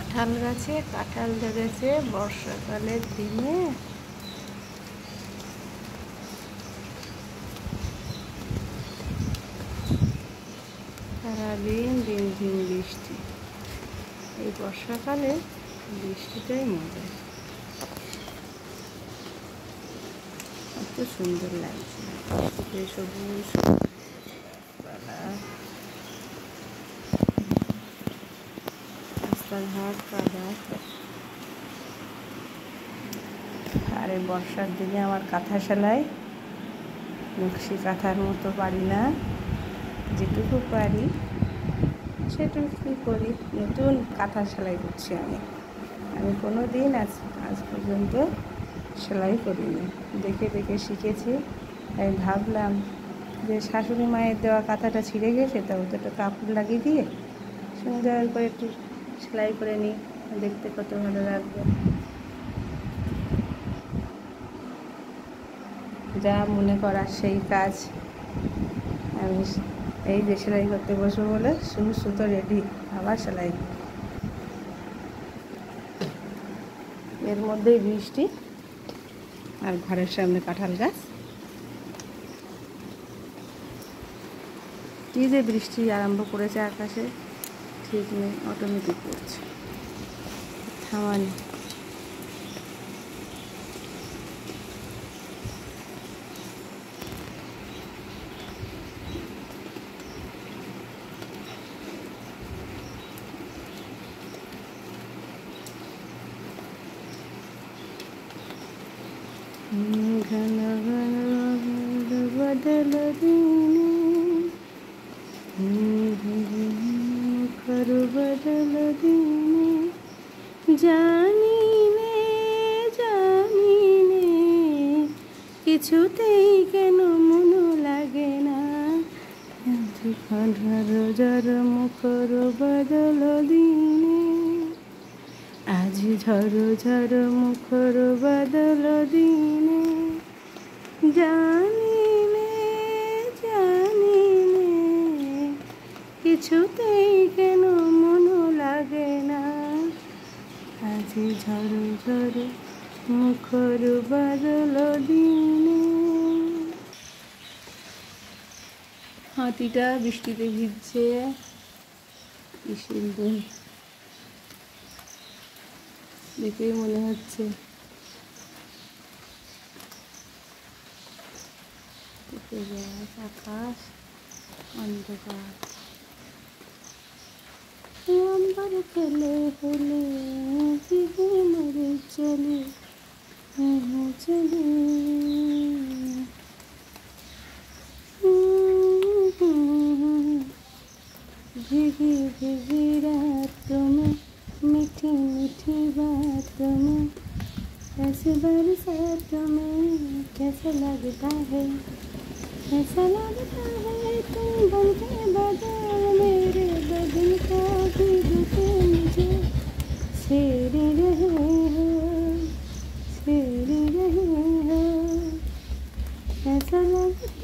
কাঁঠাল গাছে কাঁঠাল ধরেছে বর্ষাকালের দিনে। সারাদিন ঝিমঝিম বৃষ্টি। এই বর্ষাকালে বৃষ্টিটাই মজা, কত সুন্দর লাগছে। সবুজ পালা, রাস্তাঘাট কাদা। আর এই বর্ষার দিনে আমার কাঁথা সেলাই, নকশি কাঁথার মতো পারি না, যেটুকু পারি সেটুকুই করি। নতুন কাঁথা সেলাই করছি আমি কোনো দিন আজ পর্যন্ত সেলাই করিনি, দেখে দেখে শিখেছি। আমি ভাবলাম যে শাশুড়ি মায়ের দেওয়া কাঁথাটা ছিঁড়ে গেছে, তা ওটা কাপড় লাগিয়ে দিয়ে সুন্দর করে একটু সেলাই করে নিই, দেখতে কত ভালো লাগবে। যা মনে করার সেই কাজ। আমি এই যে সেলাই করতে বসবো বলে সুতো রেডি, আবার সেলাই। এর মধ্যেই বৃষ্টি, আর ঘরের সামনে কাঁঠাল গাছ। কি যে বৃষ্টি আরম্ভ করেছে আকাশে, ঠিক নেই, অটোমেটিক পড়ছে, থামানি। ঘন ঘন বদল দিনে, মুখর বদল দিনে, জানি নে কিছুতেই কেন মন লাগে না। ঝড় মুখর বদল দিনে, আজ ঝড় মুখর বদল দিনে, জানি নে কিছুতেই কেন মন লাগে না। আজ ঝড় মুখর বদল দিনে। হাতিটা বৃষ্টিতে ভিজছে, কি সুন্দর দেখেই মনে হচ্ছে। আকাশ অন্ধকার, আম্বার খেলে হলে দিদি মরে চলে চলে। भीगी भीगी रातों में, मीठी मीठी बातों में, ऐसे बरसातों में कैसा लगता है तुम बनके बदल मेरे बदन का भीगते मुझे छेड़ रहे हो ऐसा लगता